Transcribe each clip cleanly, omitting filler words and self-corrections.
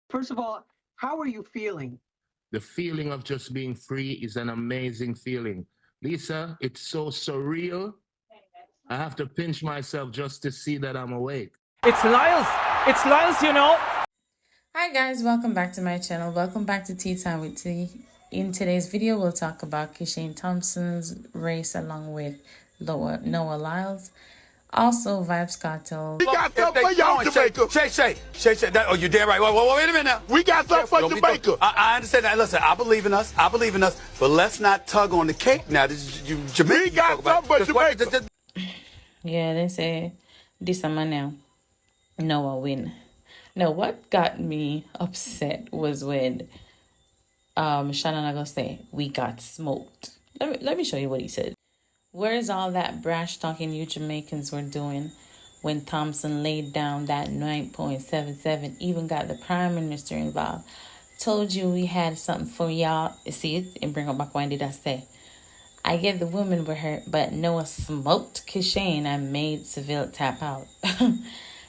First of all, how are you feeling? The feeling of just being free is an amazing feeling. Lisa, it's so surreal. I have to pinch myself just to see that I'm awake. It's Lyles. It's Lyles, you know. Hi guys, welcome back to my channel. Welcome back to Tea Time with Tea. In today's video, we'll talk about Kishane Thompson's race along with Noah Lyles. Also, Vybz Kartel. We got something for y'all, Jamaica. Shay. Oh, you damn right. Wait a minute now. We got something for Jamaica. I understand that. Listen, I believe in us. But let's not tug on the cake now. This is Jamaica. We got something for Jamaica. Yeah, they say this summer now, Noah win. Now, what got me upset was when Mishane gonna say, we got smoked. Let me show you what he said. Where's all that brash talking you Jamaicans were doing when Thompson laid down that 9.77, even got the Prime Minister involved? Told you we had something for y'all. See it? And bring it back. When did I say? I get the women were hurt, but Noah smoked Kishane and made Seville tap out.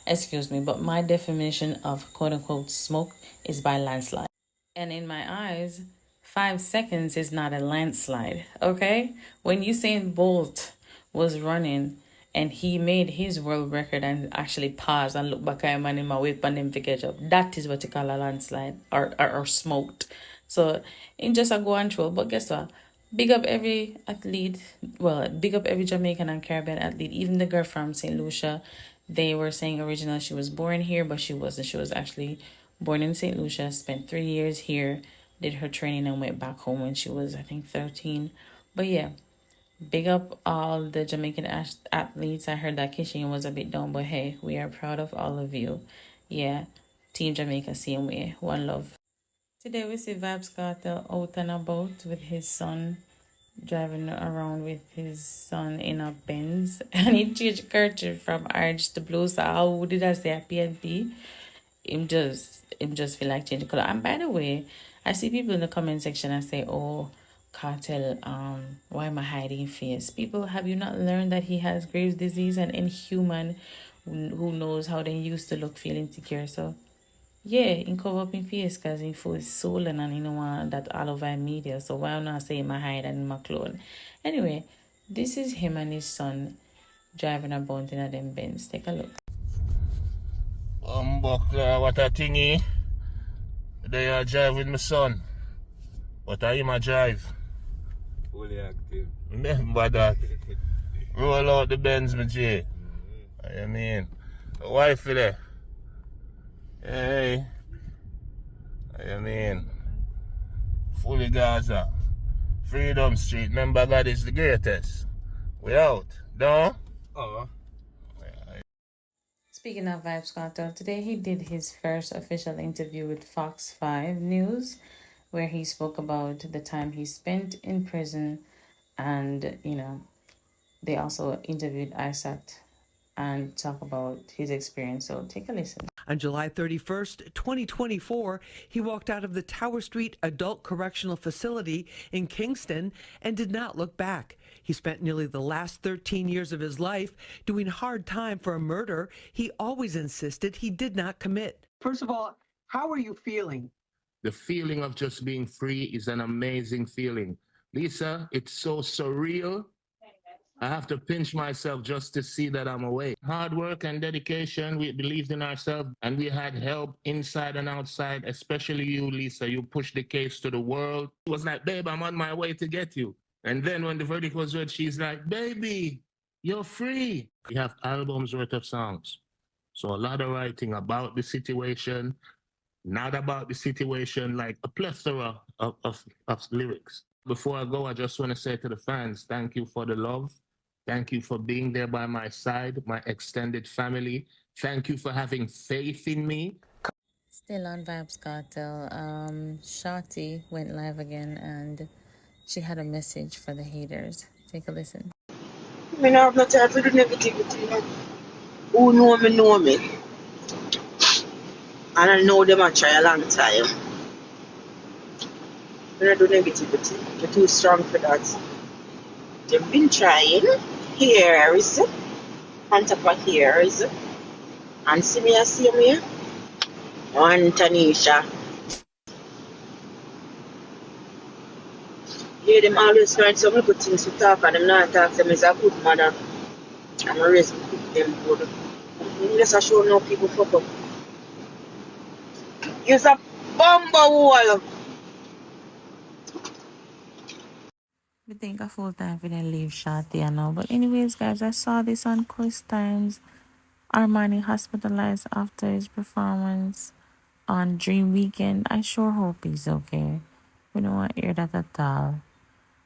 Excuse me, but my definition of quote-unquote smoke is by landslide. And in my eyes, 5 seconds is not a landslide, okay? When Usain Bolt was running and he made his world record and actually paused and looked back at him and him wait for him to catch up, that is what you call a landslide or smoked. So, in just a go and throw, but guess what? Big up every athlete, big up every Jamaican and Caribbean athlete, even the girl from St. Lucia. They were saying originally she was born here, but she wasn't. She was actually born in St. Lucia, spent 3 years here, did her training and went back home when she was, I think, 13. But yeah, big up all the Jamaican athletes. I heard that Kishane was a bit down, but hey, we are proud of all of you. Yeah, Team Jamaica, same way. One love. Today we see Vybz Kartel out and about with his son, driving around with his son in a Benz, and he changed kerchief from orange to blue. So how did I say a PNP? Him just feel like changing color. And by the way, I see people in the comment section and say, "Oh, Kartel, why am I hiding face?" People, have you not learned that he has Graves' disease and inhuman? Who knows how they used to look, feel insecure? So yeah, in cover up in face because he full his soul and you know that all over media. So why not say my hide and my clone? Anyway, this is him and his son driving about in a them Benz. Take a look. What a thingy. They are drive with my son. But I him a drive. Fully active. Remember that. Roll out the Benz, my J. I mean, wife there. Hey, I mean, fully Gaza, Freedom Street. Remember, God is the greatest. We out, no? Speaking of Vybz Kartel, today he did his first official interview with Fox 5 News, where he spoke about the time he spent in prison, and they also interviewed Isaac and talk about his experience. So take a listen. On July 31st, 2024, he walked out of the Tower Street Adult Correctional Facility in Kingston and did not look back. He spent nearly the last 13 years of his life doing hard time for a murder he always insisted he did not commit. First of all, how are you feeling? The feeling of just being free is an amazing feeling. Lisa, it's so surreal. I have to pinch myself just to see that I'm awake. Hard work and dedication, we believed in ourselves, and we had help inside and outside, especially you, Lisa. You pushed the case to the world. It was like, babe, I'm on my way to get you. And then when the verdict was read, she's like, baby, you're free. We have albums worth of songs. So a lot of writing about the situation, not about the situation, like a plethora of lyrics. Before I go, I just want to say to the fans, thank you for the love. Thank you for being there by my side, my extended family. Thank you for having faith in me. Still on Vybz Kartel, Shawty went live again and she had a message for the haters. Take a listen. I mean, I have no time for the negativity. Who know me. And I know them I try a long time. I don't do negativity. They're too strong for that. They've been trying years, on top of years, and see me, One Tanisha. Yeah, them always find some good things to talk and them not talk to them as a good mother. I'm raised to cook them good. Unless I show no people fuck up. You're a bumble wall. We think a full time for them leave shorty, you know. But anyways, guys, I saw this on Chris Times. Armani hospitalized after his performance on Dream Weekend. I sure hope he's okay. We don't want to hear that at all.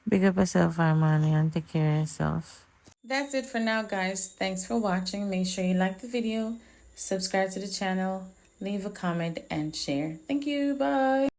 Big up yourself, Armani, and take care of yourself. That's it for now, guys. Thanks for watching. Make sure you like the video, subscribe to the channel, leave a comment, and share. Thank you. Bye.